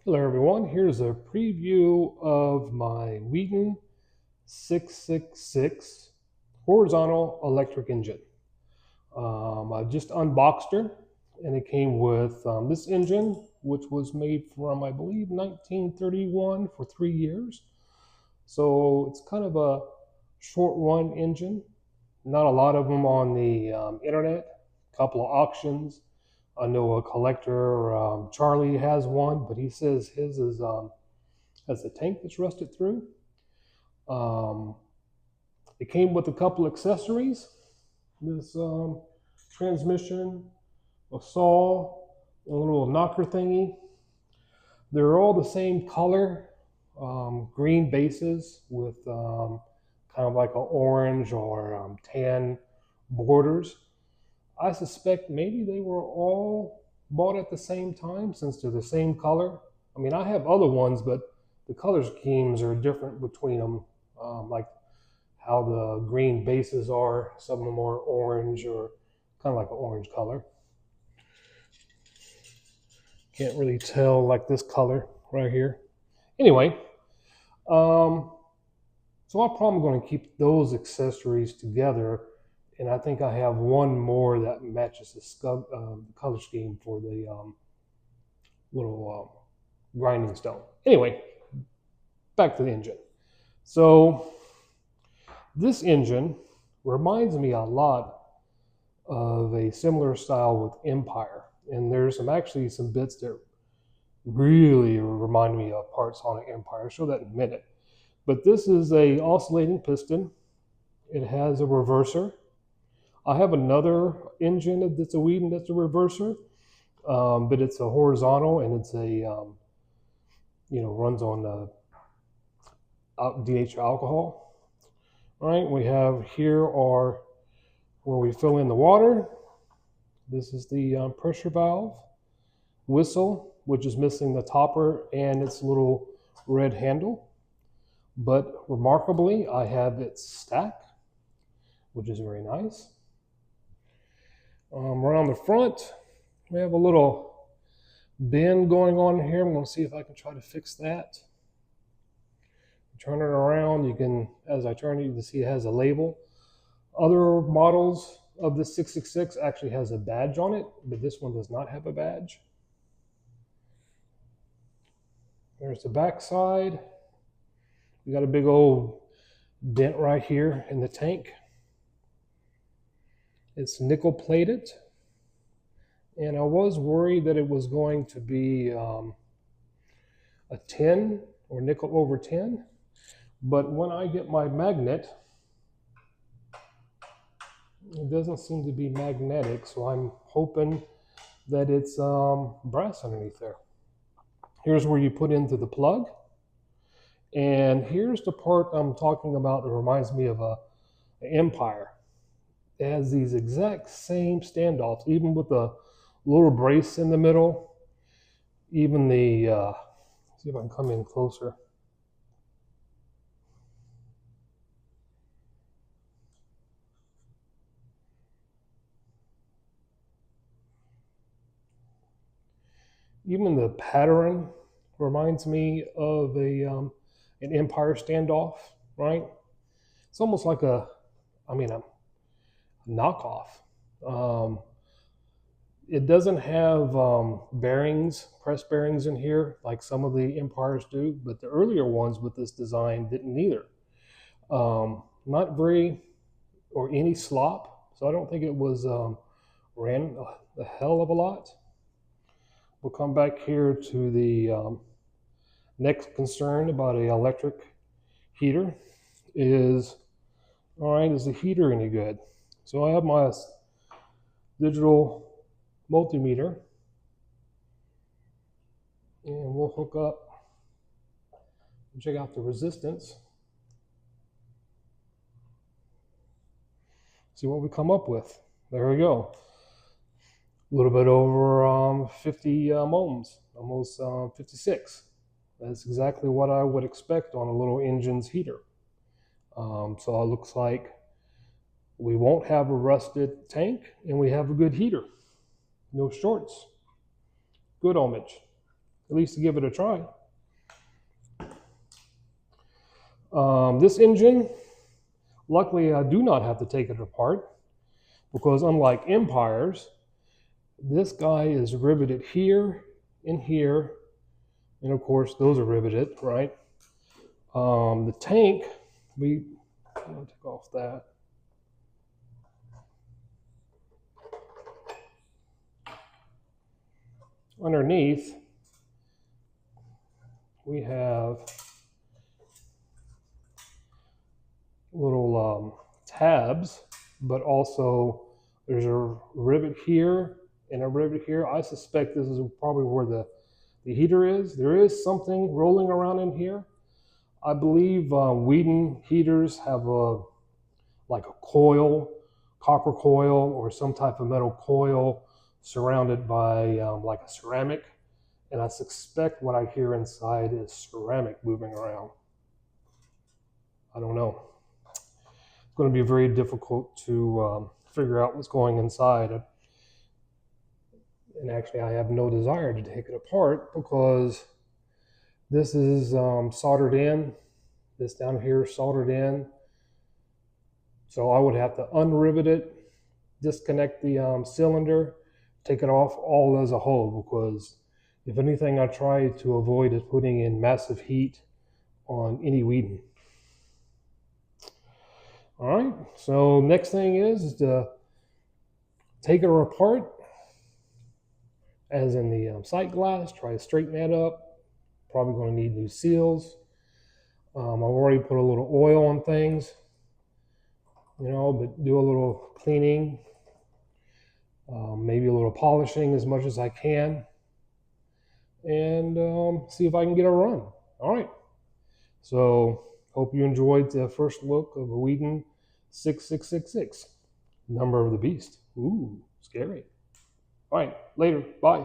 Hello everyone, here's a preview of my Weeden 666 horizontal electric engine. I just unboxed her and it came with this engine, which was made from, I believe, 1931 for 3 years. So it's kind of a short run engine. Not a lot of them on the internet, a couple of auctions. I know a collector, Charlie, has one, but he says his is has a tank that's rusted through. Um, it came with a couple accessories. This transmission, a saw, a little knocker thingy. They're all the same color, green bases with kind of like an orange or tan borders. I suspect maybe they were all bought at the same time since they're the same color. I mean, I have other ones, but the color schemes are different between them, like how the green bases are. Some of them are orange or kind of like an orange color. Can't really tell like this color right here. Anyway, so I'm probably going to keep those accessories together, and I think I have one more that matches the color scheme for the little grinding stone. Anyway, back to the engine. So this engine reminds me a lot of a similar style with Empire, and there's actually some bits that really remind me of parts on an Empire. I'll show that in a minute. But this is a oscillating piston. It has a reverser. I have another engine that's a Weeden that's a reverser, but it's a horizontal and it's a runs on denatured alcohol. All right, we have here are where we fill in the water. This is the pressure valve, whistle, which is missing the topper and its little red handle. But remarkably, I have its stack, which is very nice. Around the front, we have a little bend going on here. I'm going to see if I can try to fix that. Turn it around, you can, as I turn it, you can see it has a label. Other models of the 666 actually has a badge on it, but this one does not have a badge. There's the back side. We got a big old dent right here in the tank. It's nickel plated, and I was worried that it was going to be a tin or nickel over tin, but when I get my magnet, it doesn't seem to be magnetic, so I'm hoping that it's brass underneath there. Here's where you put into the plug, and here's the part I'm talking about that reminds me of an Empire. It has these exact same standoffs, even with the little brace in the middle. Even the, see if I can come in closer. Even the pattern reminds me of an Empire standoff, right? It's almost like a knockoff. It doesn't have bearings, press bearings in here like some of the Empires do, but the earlier ones with this design didn't either. Not very or any slop, so I don't think it was ran a hell of a lot. We'll come back here to the next concern about an electric heater is, all right, is the heater any good? So I have my digital multimeter, and we'll hook up and check out the resistance. See what we come up with. There we go. A little bit over 50 ohms, almost 56. That's exactly what I would expect on a little engine's heater. So it looks like we won't have a rusted tank, and we have a good heater. No shorts. Good ohmage. at least to give it a try. This engine, luckily I do not have to take it apart, because unlike Empire's, this guy is riveted here and here, and of course those are riveted, right? The tank, I'm gonna take off that. Underneath, we have little tabs, but also there's a rivet here and a rivet here. I suspect this is probably where the heater is. There is something rolling around in here. I believe Weeden heaters have like a coil, copper coil, or some type of metal coil surrounded by like a ceramic. And I suspect what I hear inside is ceramic moving around. I don't know. It's going to be very difficult to figure out what's going inside. And actually, I have no desire to take it apart because this is soldered in. This down here is soldered in. So I would have to unrivet it, disconnect the cylinder, take it off all as a whole, because if anything, I try to avoid is putting in massive heat on any Weeden. All right, so next thing is to take it apart, as in the sight glass, try to straighten that up. Probably going to need new seals. I've already put a little oil on things, you know, but do a little cleaning, maybe a little polishing as much as I can, and see if I can get a run. All right, so hope you enjoyed the first look of a Weeden 6666, number of the beast. Ooh, scary. All right, later, bye.